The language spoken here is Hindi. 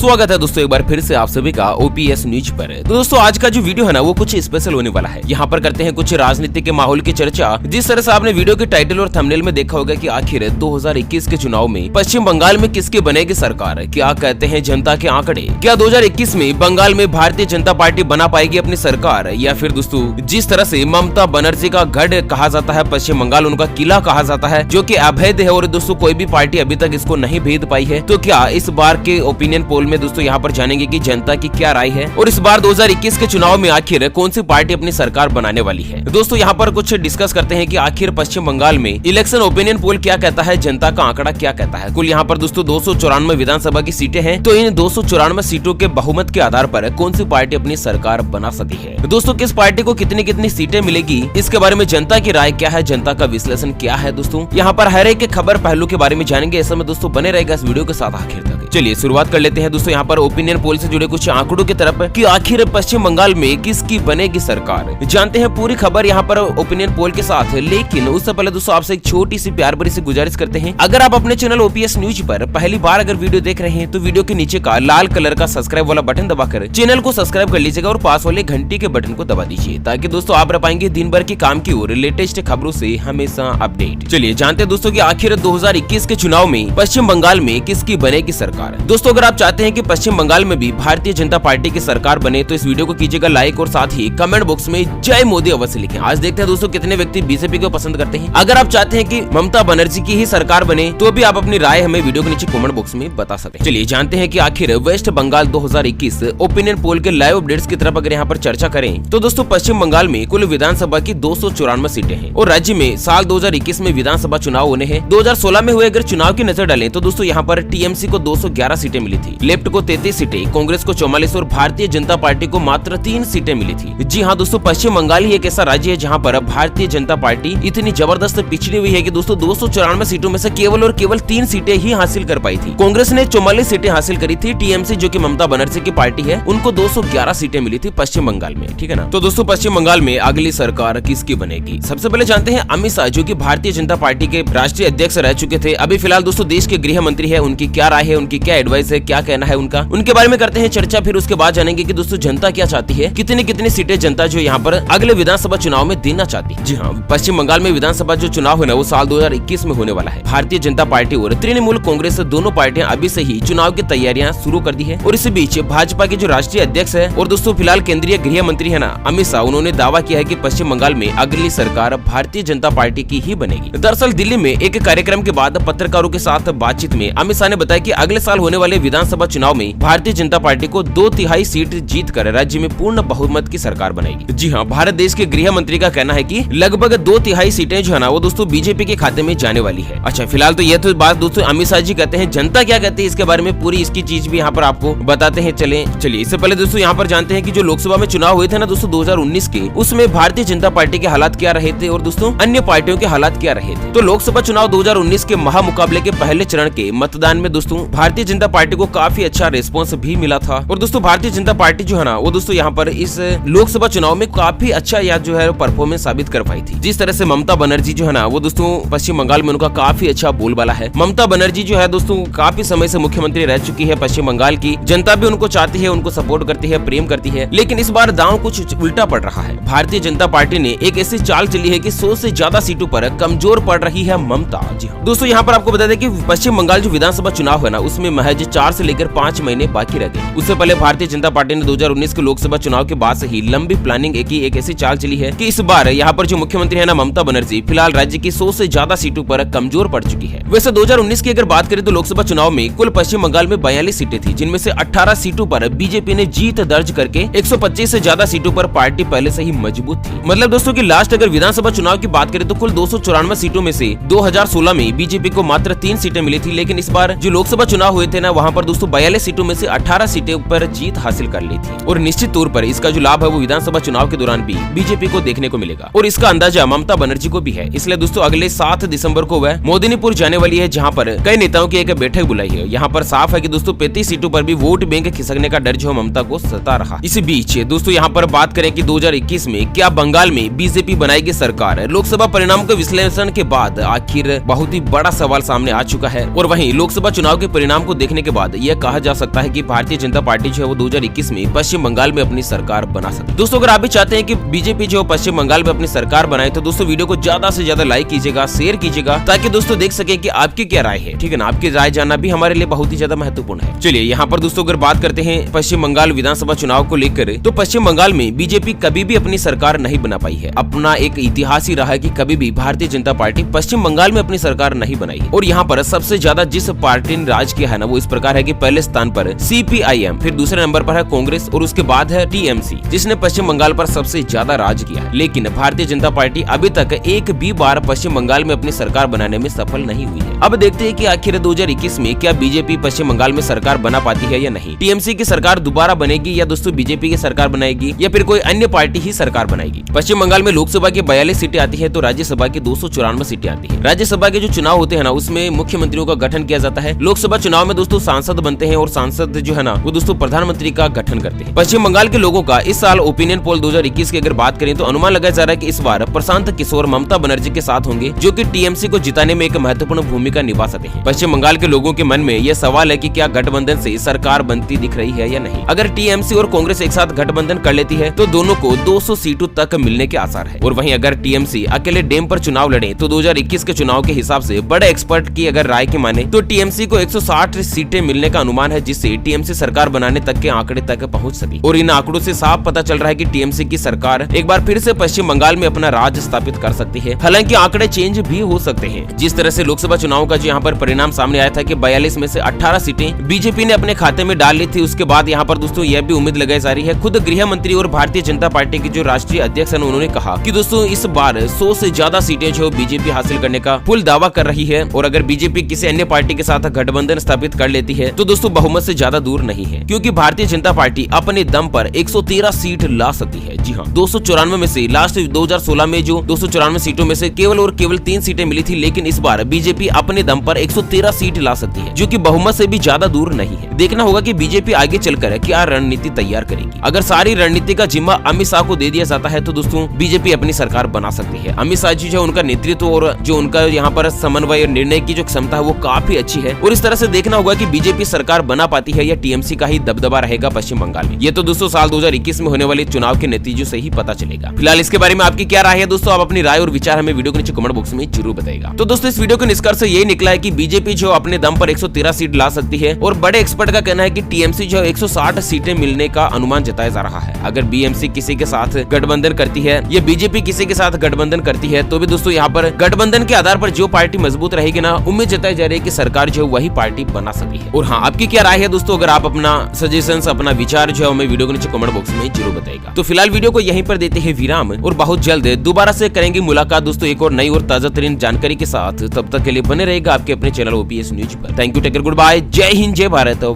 स्वागत है दोस्तों एक बार फिर से आप सभी का ओपीएस न्यूज पर। तो दोस्तों आज का जो वीडियो है ना वो कुछ स्पेशल होने वाला है। यहाँ पर करते हैं कुछ राजनीति के माहौल की चर्चा। जिस तरह से आपने वीडियो के टाइटल और थंबनेल में देखा होगा कि आखिर 2021 के चुनाव में पश्चिम बंगाल में किसकी बनेगी सरकार, क्या कहते हैं जनता के आंकड़े, क्या 2021 में बंगाल में भारतीय जनता पार्टी बना पाएगी अपनी सरकार, या फिर दोस्तों जिस तरह से ममता बनर्जी का गढ़ कहा जाता है पश्चिम बंगाल, उनका किला कहा जाता है जो कि अवैध है और दोस्तों कोई भी पार्टी अभी तक इसको नहीं भेद पाई है। तो क्या इस बार के ओपिनियन पोल में दोस्तों यहाँ पर जानेंगे कि जनता की क्या राय है और इस बार 2021 के चुनाव में आखिर कौन सी पार्टी अपनी सरकार बनाने वाली है। दोस्तों यहाँ पर कुछ डिस्कस करते हैं कि आखिर पश्चिम बंगाल में इलेक्शन ओपिनियन पोल क्या कहता है, जनता का आंकड़ा क्या कहता है। कुल यहाँ पर दोस्तों 294 विधानसभा की सीटें हैं। तो इन 294 सीटों के बहुमत के आधार पर कौन सी पार्टी अपनी सरकार बना सकती है। दोस्तों किस पार्टी को कितनी कितनी सीटें मिलेगी, इसके बारे में जनता की राय क्या है, जनता का विश्लेषण क्या है। दोस्तों यहाँ पर हर एक खबर पहलू के बारे में जानेंगे। ऐसा में दोस्तों बने रहेगा इस वीडियो के साथ आखिर तक। चलिए शुरुआत कर लेते हैं दोस्तों यहाँ पर ओपिनियन पोल से जुड़े कुछ आंकड़ों की तरफ कि आखिर पश्चिम बंगाल में किसकी बनेगी सरकार। जानते हैं पूरी खबर यहाँ पर ओपिनियन पोल के साथ, लेकिन उससे पहले दोस्तों आपसे एक छोटी सी प्यार भरी सी गुजारिश करते हैं, अगर आप अपने चैनल ओपीएस न्यूज पर पहली बार अगर वीडियो देख रहे हैं तो वीडियो के नीचे का लाल कलर का सब्सक्राइब वाला बटन दबाकर चैनल को सब्सक्राइब कर लीजिएगा और पास वाले घंटी के बटन को दबा दीजिए ताकि दोस्तों आप रह पाएंगे दिन भर की काम की और लेटेस्ट खबरों से हमेशा अपडेट। चलिए जानते हैं दोस्तों कि आखिर 2021 के चुनाव में पश्चिम बंगाल में किसकी बनेगी सरकार। दोस्तों अगर आप चाहते हैं कि पश्चिम बंगाल में भी भारतीय जनता पार्टी की सरकार बने तो इस वीडियो को कीजिएगा लाइक और साथ ही कमेंट बॉक्स में जय मोदी अवश्य लिखें। आज देखते हैं दोस्तों कितने व्यक्ति बीजेपी को पसंद करते हैं। अगर आप चाहते हैं कि ममता बनर्जी की ही सरकार बने तो भी आप अपनी राय हमें वीडियो के नीचे कमेंट बॉक्स में बता सकते हैं। चलिए जानते हैं कि आखिर वेस्ट बंगाल 2021 ओपिनियन पोल के लाइव अपडेट्स की तरफ अगर यहाँ पर चर्चा करें तो दोस्तों पश्चिम बंगाल में कुल विधानसभा की 294 सीटें हैं और राज्य में साल 2021 में विधानसभा चुनाव होने हैं। 2016 में हुए अगर चुनाव की नजर डालें तो दोस्तों यहाँ पर टीएमसी को 211 सीटें मिली थी, लेफ्ट को 33 सीटें, कांग्रेस को 44 और भारतीय जनता पार्टी को मात्र 3 सीटें मिली थी। जी हाँ दोस्तों पश्चिम बंगाल ही एक ऐसा राज्य है जहाँ पर भारतीय जनता पार्टी इतनी जबरदस्त पिछड़ी हुई है कि दोस्तों 294 सीटों में से केवल और केवल 3 सीटें ही हासिल कर पाई थी। कांग्रेस ने 44 सीटें हासिल करी थी। टीएमसी जो कि ममता बनर्जी की पार्टी है उनको 211 सीटें मिली थी पश्चिम बंगाल में, ठीक है ना। तो दोस्तों पश्चिम बंगाल में अगली सरकार किसकी बनेगी। सबसे पहले जानते हैं अमित शाह जो कि भारतीय जनता पार्टी के राष्ट्रीय अध्यक्ष रह चुके थे, अभी फिलहाल दोस्तों देश के गृह मंत्री है। उनकी क्या राय है, उनकी क्या एडवाइस है, क्या कहना है उनका, उनके बारे में करते हैं चर्चा। फिर उसके बाद जानेंगे कि दोस्तों जनता क्या चाहती है, कितनी कितनी सीटें जनता जो यहाँ पर अगले विधानसभा चुनाव में देना चाहती है। जी हाँ पश्चिम बंगाल में विधानसभा जो चुनाव है ना वो साल 2021 में होने वाला है। भारतीय जनता पार्टी और तृणमूल कांग्रेस दोनों पार्टियां अभी से ही चुनाव की तैयारियां शुरू कर दी है और इसी बीच भाजपा के जो राष्ट्रीय अध्यक्ष है और दोस्तों फिलहाल केंद्रीय गृह मंत्री है ना अमित शाह, उन्होंने दावा किया है कि पश्चिम बंगाल में अगली सरकार भारतीय जनता पार्टी की ही बनेगी। दरअसल दिल्ली में एक कार्यक्रम के बाद पत्रकारों के साथ बातचीत में अमित शाह ने बताया कि अगले साल होने वाले विधानसभा चुनाव में भारतीय जनता पार्टी को 2/3 सीट जीतकर राज्य में पूर्ण बहुमत की सरकार बनाएगी। जी हाँ भारत देश के गृह मंत्री का कहना है कि लगभग 2/3 सीटें जो है ना वो दोस्तों बीजेपी के खाते में जाने वाली है। अच्छा फिलहाल तो ये तो बात दोस्तों अमित शाह जी कहते हैं, जनता क्या कहती है इसके बारे में पूरी इसकी चीज भी यहाँ पर आपको बताते हैं। चलिए इससे पहले दोस्तों यहाँ पर जानते हैं कि जो लोकसभा में चुनाव हुए थे ना दोस्तों 2019 के, उसमें भारतीय जनता पार्टी के हालात क्या रहे थे और दोस्तों अन्य पार्टियों के हालात क्या रहे थे। तो लोकसभा चुनाव 2019 के महामुकाबले के पहले चरण के मतदान में दोस्तों भारतीय जनता पार्टी को काफी अच्छा रिस्पॉन्स भी मिला था और दोस्तों भारतीय जनता पार्टी जो है ना वो दोस्तों यहाँ पर इस लोकसभा चुनाव में काफी अच्छा या जो है परफॉर्मेंस साबित कर पाई थी। जिस तरह से ममता बनर्जी जो है ना वो दोस्तों पश्चिम बंगाल में उनका काफी अच्छा बोलबाला है। ममता बनर्जी जो है दोस्तों काफी समय से मुख्यमंत्री रह चुकी है पश्चिम बंगाल की, जनता भी उनको चाहती है, उनको सपोर्ट करती है, प्रेम करती है। लेकिन इस बार दांव कुछ उल्टा पड़ रहा है। भारतीय जनता पार्टी ने एक ऐसी चाल चली है कि 100 से ज्यादा सीटों पर कमजोर पड़ रही है ममता। जी हाँ दोस्तों यहाँ पर आपको बता दें कि पश्चिम बंगाल जो विधानसभा चुनाव है ना उसमें महज 4 से लेकर 5 महीने बाकी रह गए। उससे पहले भारतीय जनता पार्टी ने 2019 के लोकसभा चुनाव के बाद से ही लंबी प्लानिंग एक ऐसी चाल चली है कि इस बार यहाँ पर जो मुख्यमंत्री है ना ममता बनर्जी फिलहाल राज्य की 100 से ज्यादा सीटों पर कमजोर पड़ चुकी है। वैसे 2019 की अगर बात करें तो लोकसभा चुनाव में कुल पश्चिम बंगाल में 42 सीटें थी, जिनमें से 18 सीटों पर बीजेपी ने जीत दर्ज करके 125 से ज्यादा सीटों पर पार्टी पहले से ही मजबूत थी। मतलब दोस्तों की लास्ट अगर विधानसभा चुनाव की बात करें तो कुल 294 सीटों में से 2016 में बीजेपी को मात्र 3 सीटें मिली थी, लेकिन इस बार जो लोकसभा चुनाव हुए थे ना वहाँ पर दोस्तों 42 सीटों में से 18 सीटें पर जीत हासिल कर ली थी और निश्चित तौर पर इसका जो लाभ है वो विधानसभा चुनाव के दौरान भी बीजेपी को देखने को मिलेगा और इसका अंदाजा ममता बनर्जी को भी है। इसलिए दोस्तों अगले 7 दिसंबर को वह मोदिनीपुर जाने वाली है जहाँ पर कई नेताओं की एक बैठक बुलाई है। यहाँ पर साफ है कि दोस्तों 35 सीटों पर भी वोट बैंक खिसकने का डर जो ममता को सता रहा। इसी बीच दोस्तों यहाँ पर बात करें कि 2021 में क्या बंगाल में बीजेपी बनाएगी सरकार। लोकसभा परिणाम के विश्लेषण के बाद आखिर बहुत ही बड़ा सवाल सामने आ चुका है और वहीं लोकसभा चुनाव के परिणाम परिणाम को देखने के बाद यह कहा जा सकता है कि भारतीय जनता पार्टी जो है वो 2021 में पश्चिम बंगाल में अपनी सरकार बना सकती है। दोस्तों अगर आप भी चाहते हैं कि बीजेपी जो पश्चिम बंगाल में अपनी सरकार बनाए तो दोस्तों वीडियो को ज्यादा से ज्यादा लाइक कीजिएगा, शेयर कीजिएगा, ताकि दोस्तों देख सके कि आपकी क्या राय है। ठीक है ना, आपकी राय जानना भी हमारे लिए बहुत ही ज्यादा महत्वपूर्ण है। चलिए यहाँ पर दोस्तों अगर बात करते हैं पश्चिम बंगाल विधानसभा चुनाव को लेकर, तो पश्चिम बंगाल में बीजेपी कभी भी अपनी सरकार नहीं बना पाई है। अपना एक इतिहास ही रहा है कि कभी भी भारतीय जनता पार्टी पश्चिम बंगाल में अपनी सरकार नहीं बनाई है। और यहाँ पर सबसे ज्यादा जिस पार्टी ने राज किया है ना वो इस प्रकार है कि पहले स्थान पर CPIM, फिर दूसरे नंबर पर है कांग्रेस और उसके बाद है TMC, जिसने पश्चिम बंगाल पर सबसे ज्यादा राज किया है। लेकिन भारतीय जनता पार्टी अभी तक एक भी बार पश्चिम बंगाल में अपनी सरकार बनाने में सफल नहीं हुई है। अब देखते हैं कि आखिर 2021 में क्या बीजेपी पश्चिम बंगाल में सरकार बना पाती है या नहीं। TMC की सरकार दोबारा बनेगी या दोस्तों बीजेपी की सरकार बनाएगी या फिर कोई अन्य पार्टी ही सरकार बनाएगी। पश्चिम बंगाल में लोकसभा की 42 सीटें आती है तो राज्यसभा की 294 सीटें आती है। राज्यसभा के जो चुनाव होते हैं ना उसमें मुख्यमंत्रियों का गठन किया जाता है। लोकसभा चुनाव में दोस्तों सांसद बनते हैं और सांसद जो है ना वो दोस्तों प्रधानमंत्री का गठन करते हैं। पश्चिम बंगाल के लोगों का इस साल ओपिनियन पोल 2021 की अगर बात करें तो अनुमान लगाया जा रहा है कि इस बार प्रशांत किशोर ममता बनर्जी के साथ होंगे, जो कि TMC को जिताने में एक महत्वपूर्ण भूमिका निभा सकते हैं। पश्चिम बंगाल के लोगों के मन में यह सवाल है कि क्या गठबंधन से सरकार बनती दिख रही है या नहीं। अगर TMC और कांग्रेस एक साथ गठबंधन कर लेती है तो दोनों को 200 सीटों तक मिलने के आसार है। और वहीं अगर TMC अकेले डेम पर चुनाव लड़े तो 2021 के चुनाव के हिसाब से बड़े एक्सपर्ट की अगर राय की माने तो TMC को 160 सीटें मिलने का अनुमान है, जिससे TMC सरकार बनाने तक के आंकड़े तक पहुंच सके। और इन आंकड़ों से साफ पता चल रहा है कि TMC की सरकार एक बार फिर से पश्चिम बंगाल में अपना राज स्थापित कर सकती है। हालांकि आंकड़े चेंज भी हो सकते हैं। जिस तरह से लोकसभा चुनाव का जो यहाँ पर परिणाम सामने आया था कि 42 में से 18 सीटें बीजेपी ने अपने खाते में डाल ली थी, उसके बाद यहाँ पर दोस्तों यह भी उम्मीद लगाई जा रही है। खुद गृह मंत्री और भारतीय जनता पार्टी के जो राष्ट्रीय अध्यक्ष है उन्होंने कहा कि दोस्तों इस बार 100 से ज्यादा सीटें जो बीजेपी हासिल करने का फुल दावा कर रही है। और अगर बीजेपी किसी अन्य पार्टी के साथ गठबंधन स्थापित कर लेती है तो दोस्तों बहुमत से ज्यादा दूर नहीं है, क्योंकि भारतीय जनता पार्टी अपने दम पर 113 सीट ला सकती है। जी हाँ, 294 में से लास्ट 2016 में जो 294 सीटों में से केवल और केवल 3 सीटें मिली थी, लेकिन इस बार बीजेपी अपने दम पर 113 सीट ला सकती है, जो कि बहुमत से भी ज्यादा दूर नहीं है। देखना होगा कि बीजेपी आगे चलकर क्या रणनीति तैयार करेगी। अगर सारी रणनीति का जिम्मा अमित शाह को दे दिया जाता है तो दोस्तों बीजेपी अपनी सरकार बना सकती है। अमित शाह जी जो उनका नेतृत्व और जो उनका यहाँ पर समन्वय और निर्णय की जो क्षमता है वो काफी अच्छी है। और इस तरह से देखना होगा कि बीजेपी सरकार बना पाती है या TMC का ही दबदबा रहेगा पश्चिम बंगाल में। ये तो दोस्तों साल 2021 में होने वाले चुनाव के नतीजों से ही पता चलेगा। फिलहाल इसके बारे में आपकी क्या राय है दोस्तों, आप अपनी राय और विचार हमें वीडियो के नीचे कमेंट बॉक्स में जरूर बताएगा। तो दोस्तों इस वीडियो के निष्कर्ष यही निकला है कि बीजेपी जो अपने दम पर 113 सीट ला सकती है और बड़े एक्सपर्ट का कहना है कि TMC जो 160 सीटें मिलने का अनुमान जताया जा रहा है। अगर BMC किसी के साथ गठबंधन करती है या बीजेपी किसी के साथ गठबंधन करती है तो भी दोस्तों यहाँ पर गठबंधन के आधार पर जो पार्टी मजबूत रहेगी ना, उम्मीद जताई जा रही है कि सरकार जो वही पार्टी बना सकती है। और हाँ, आपकी क्या राय है दोस्तों, अगर आप अपना सजेशंस अपना विचार जो है हमें वीडियो के नीचे कमेंट बॉक्स में जरूर बताएगा। तो फिलहाल वीडियो को यहीं पर देते हैं विराम और बहुत जल्द दोबारा से करेंगे मुलाकात दोस्तों एक और नई और ताजा तरीन जानकारी के साथ। तब तक के लिए बने रहेगा आपके अपने चैनल OPS न्यूज पर। Thank you, take care, good bye, जय हिंद, जय भारत।